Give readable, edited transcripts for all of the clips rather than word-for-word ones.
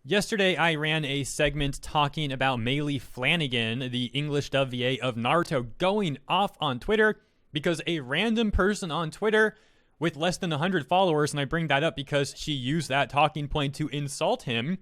Yesterday, I ran a segment talking about Meili Flanagan, the English dub VA of Naruto, going off on Twitter because a random person on Twitter with less than 100 followers, and I bring that up because she used that talking point to insult him.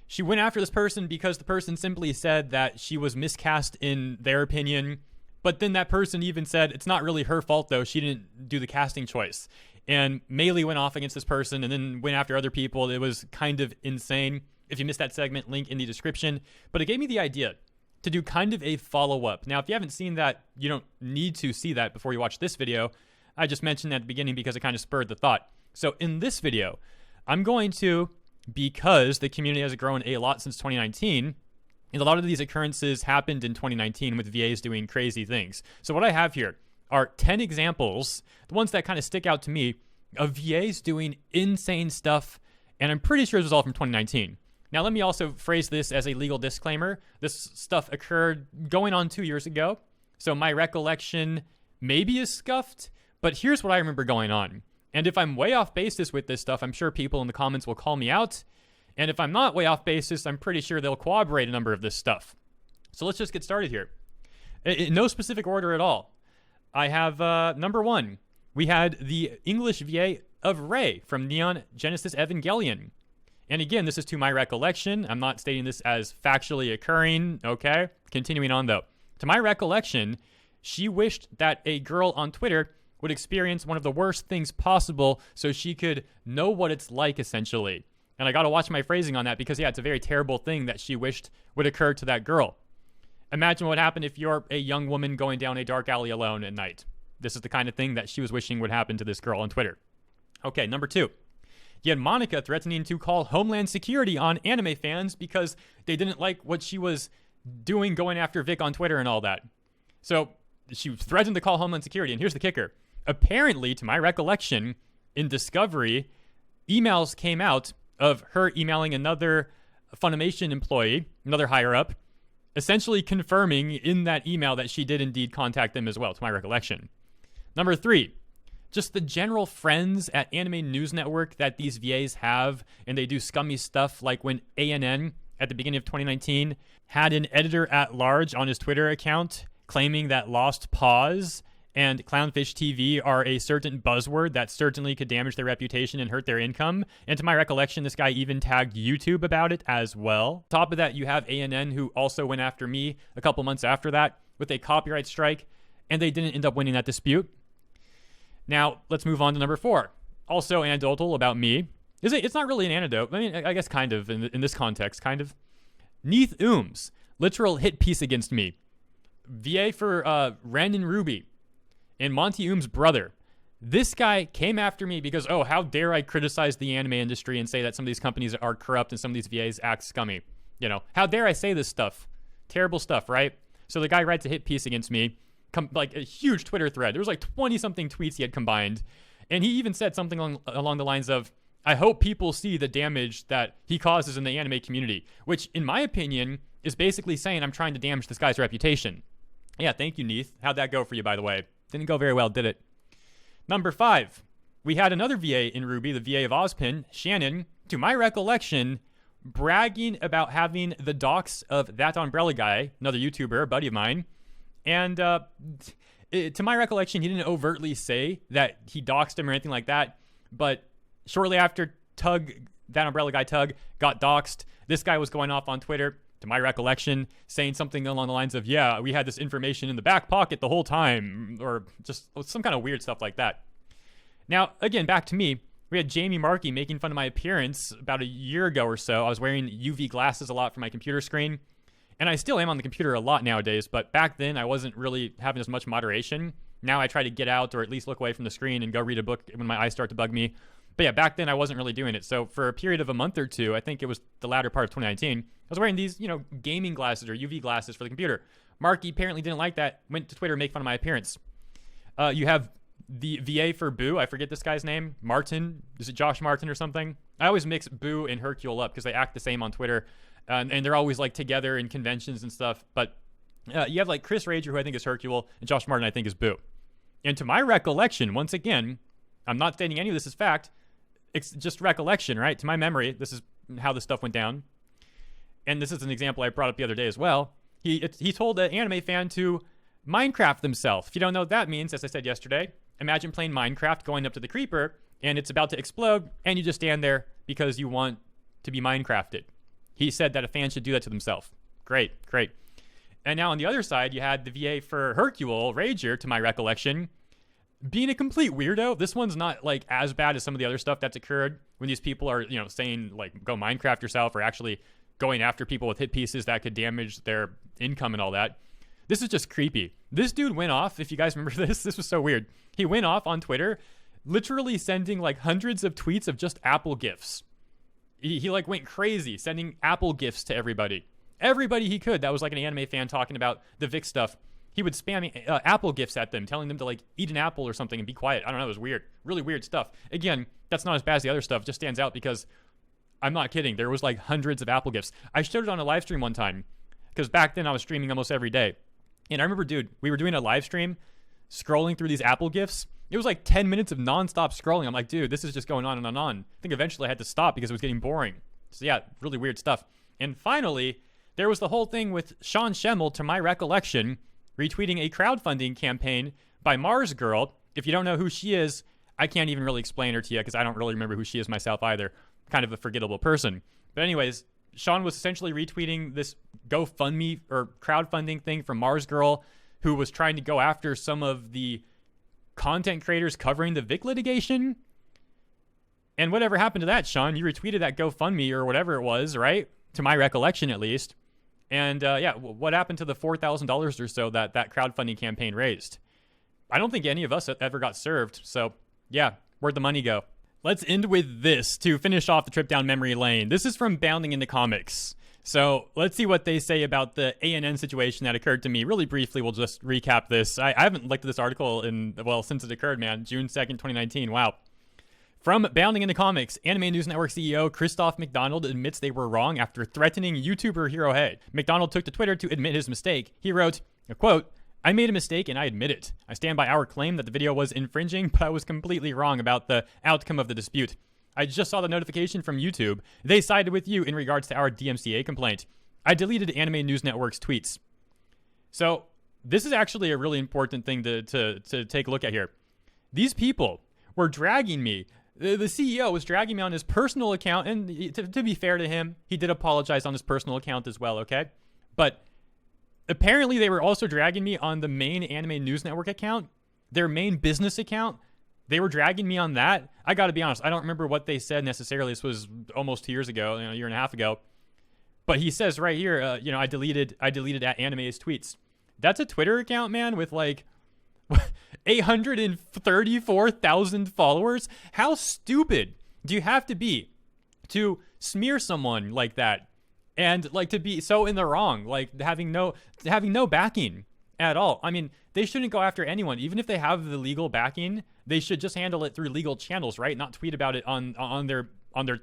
She went after this person because the person simply said that she was miscast in their opinion, but then that person even said it's not really her fault though, she didn't do the casting choice. And Meili went off against this person and then went after other people. It was kind of insane. If you missed that segment, link in the description. But it gave me the idea to do kind of a follow-up. Now, if you haven't seen that, you don't need to see that before you watch this video. I just mentioned that at the beginning because it kind of spurred the thought. So in this video, I'm going to, because the community has grown a lot since 2019, and a lot of these occurrences happened in 2019 with VAs doing crazy things. So what I have here are 10 examples, the ones that kind of stick out to me, of VAs doing insane stuff, and I'm pretty sure this was all from 2019. Now, let me also phrase this as a legal disclaimer. This stuff occurred going on 2 years ago, so my recollection maybe is scuffed, but here's what I remember going on. And if I'm way off basis with this stuff, I'm sure people in the comments will call me out, and if I'm not way off basis, I'm pretty sure they'll corroborate a number of this stuff. So let's just get started here. In no specific order at all. I have number one. We had the English VA of Rei from Neon Genesis Evangelion. And again, this is to my recollection. I'm not stating this as factually occurring, okay? Continuing on though. To my recollection, she wished that a girl on Twitter would experience one of the worst things possible so she could know what it's like, essentially. And I gotta watch my phrasing on that because, yeah, it's a very terrible thing that she wished would occur to that girl. Imagine what happened if you're a young woman going down a dark alley alone at night. This is the kind of thing that she was wishing would happen to this girl on Twitter. Okay, number two. You had Monica threatening to call Homeland Security on anime fans because they didn't like what she was doing going after Vic on Twitter and all that. So she threatened to call Homeland Security, and here's the kicker. Apparently, to my recollection, in Discovery, emails came out of her emailing another Funimation employee, another higher-up, essentially confirming in that email that she did indeed contact them as well, to my recollection. Number three, just the general friends at Anime News Network that these VAs have, and they do scummy stuff like when ANN, at the beginning of 2019, had an editor-at-large on his Twitter account claiming that Lost Pause and Clownfish TV are a certain buzzword that certainly could damage their reputation and hurt their income. And to my recollection, this guy even tagged YouTube about it as well. Top of that, you have ANN, who also went after me a couple months after that with a copyright strike, and they didn't end up winning that dispute. Now, let's move on to number four. Also anecdotal about me. It's not really an anecdote. I mean, I guess kind of in this context, kind of. Neith Ooms, literal hit piece against me. VA for Ren and Ruby. And Monty Oom's brother. This guy came after me because, oh, how dare I criticize the anime industry and say that some of these companies are corrupt and some of these VAs act scummy. You know, how dare I say this stuff? Terrible stuff, right? So the guy writes a hit piece against me, like a huge Twitter thread. There was like 20-something tweets he had combined. And he even said something along the lines of, I hope people see the damage that he causes in the anime community, which, in my opinion, is basically saying I'm trying to damage this guy's reputation. Yeah, thank you, Neith. How'd that go for you, by the way? Didn't go very well, did it? Number five, we had another VA in RWBY, the VA of Ozpin, Shannon, to my recollection, bragging about having the docs of That Umbrella Guy, another YouTuber, a buddy of mine. And to my recollection, he didn't overtly say that he doxed him or anything like that. But shortly after That Umbrella Guy Tug got doxed, this guy was going off on Twitter, to my recollection, saying something along the lines of, yeah, we had this information in the back pocket the whole time, or just some kind of weird stuff like that. Now, again, back to me, we had Jamie Markey making fun of my appearance about a year ago or so. I was wearing UV glasses a lot for my computer screen, and I still am on the computer a lot nowadays, but back then I wasn't really having as much moderation. Now I try to get out or at least look away from the screen and go read a book when my eyes start to bug me. But yeah, back then I wasn't really doing it. So for a period of a month or two, I think it was the latter part of 2019, I was wearing these, gaming glasses or UV glasses for the computer. Marky apparently didn't like that, went to Twitter to make fun of my appearance. You have the VA for Boo. I forget this guy's name. Martin. Is it Josh Martin or something? I always mix Boo and Hercule up because they act the same on Twitter. And they're always like together in conventions and stuff. But you have like Chris Rager, who I think is Hercule, and Josh Martin, I think is Boo. And to my recollection, once again, I'm not stating any of this as fact. It's just recollection, right? To my memory, this is how this stuff went down. And this is an example I brought up the other day as well. He told an anime fan to Minecraft themselves. If you don't know what that means, as I said yesterday, imagine playing Minecraft, going up to the creeper, and it's about to explode, and you just stand there because you want to be Minecrafted. He said that a fan should do that to themselves. Great. And now on the other side, you had the VA for Hercule, Rager, to my recollection, being a complete weirdo. This one's not like as bad as some of the other stuff that's occurred when these people are, saying like go Minecraft yourself, or actually going after people with hit pieces that could damage their income and all that. This is just creepy. This dude went off, if you guys remember this was so weird. He went off on Twitter, literally sending like hundreds of tweets of just Apple gifts. He like went crazy, sending Apple gifts to everybody he could. That was like an anime fan talking about the Vic stuff. He would spam Apple gifts at them, telling them to like eat an apple or something and be quiet. I don't know, it was weird. Really weird stuff. Again, that's not as bad as the other stuff. It just stands out because I'm not kidding. There was like hundreds of Apple gifts. I showed it on a live stream one time because back then I was streaming almost every day. And I remember, dude, we were doing a live stream, scrolling through these Apple gifts. It was like 10 minutes of nonstop scrolling. I'm like, dude, this is just going on and on. I think eventually I had to stop because it was getting boring. So yeah, really weird stuff. And finally, there was the whole thing with Sean Schemmel, to my recollection, retweeting a crowdfunding campaign by Mars Girl. If you don't know who she is, I can't even really explain her to you because I don't really remember who she is myself either. Kind of a forgettable person. But anyways, Sean was essentially retweeting this GoFundMe or crowdfunding thing from Mars Girl, who was trying to go after some of the content creators covering the Vic litigation. And whatever happened to that, Sean? You retweeted that GoFundMe or whatever it was, right? To my recollection, at least. And what happened to the $4,000 or so that crowdfunding campaign raised? I don't think any of us ever got served. So yeah, where'd the money go? Let's end with this to finish off the trip down memory lane. This is from Bounding into Comics. So let's see what they say about the ANN situation that occurred to me. Really briefly, we'll just recap this. I haven't looked at this article since it occurred, man. June 2nd, 2019. Wow. From Bounding into Comics, Anime News Network CEO Christoph McDonald admits they were wrong after threatening YouTuber Hirohei. McDonald took to Twitter to admit his mistake. He wrote, a quote, "I made a mistake and I admit it. I stand by our claim that the video was infringing, but I was completely wrong about the outcome of the dispute. I just saw the notification from YouTube. They sided with you in regards to our DMCA complaint. I deleted Anime News Network's tweets." So this is actually a really important thing to take a look at here. These people were dragging me. The CEO was dragging me on his personal account, and to be fair to him, he did apologize on his personal account as well, okay? But apparently they were also dragging me on the main Anime News Network account, their main business account. They were dragging me on that. I got to be honest, I don't remember what they said necessarily. This was almost 2 years ago, a year and a half ago. But he says right here, I deleted at Anime's tweets. That's a Twitter account, man, with like 834,000 followers. How stupid do you have to be to smear someone like that, and like to be so in the wrong, like having no backing at all? I mean, they shouldn't go after anyone, even if they have the legal backing. They should just handle it through legal channels, right? Not tweet about it on their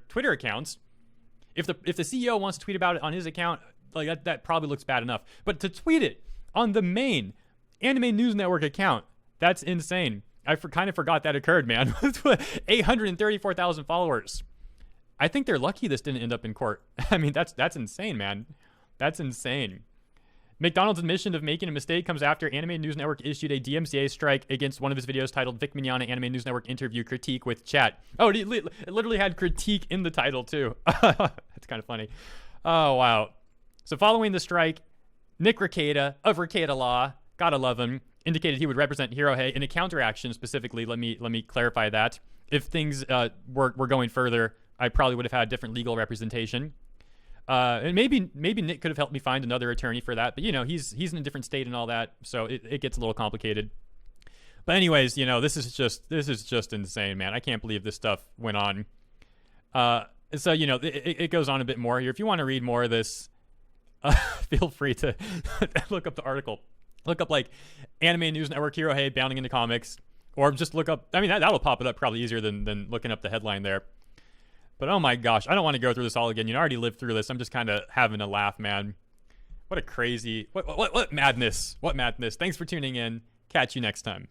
Twitter accounts. If the CEO wants to tweet about it on his account, like that probably looks bad enough. But to tweet it on the main Anime News Network account, that's insane. I kind of forgot that occurred, man. 834,000 followers. I think they're lucky this didn't end up in court. I mean, that's insane, man. That's insane. McDonald's admission of making a mistake comes after Anime News Network issued a DMCA strike against one of his videos titled Vic Mignogna Anime News Network Interview Critique with Chat. Oh, it literally had critique in the title, too. That's kind of funny. Oh, wow. So following the strike, Nick Rekieta of Rekieta Law, gotta love him, indicated he would represent Hirohei in a counteraction specifically. Let me clarify that. If things were going further, I probably would have had different legal representation. And maybe Nick could have helped me find another attorney for that. But, he's in a different state and all that, so it gets a little complicated. But anyways, this is just insane, man. I can't believe this stuff went on. So, it goes on a bit more here. If you want to read more of this, feel free to look up the article. Look up like Anime News Network Hirohei Bounding into Comics, or just look up. I mean, that'll pop it up probably easier than looking up the headline there. But oh my gosh, I don't want to go through this all again. I already lived through this. I'm just kind of having a laugh, man. What a crazy, what madness. What madness. Thanks for tuning in. Catch you next time.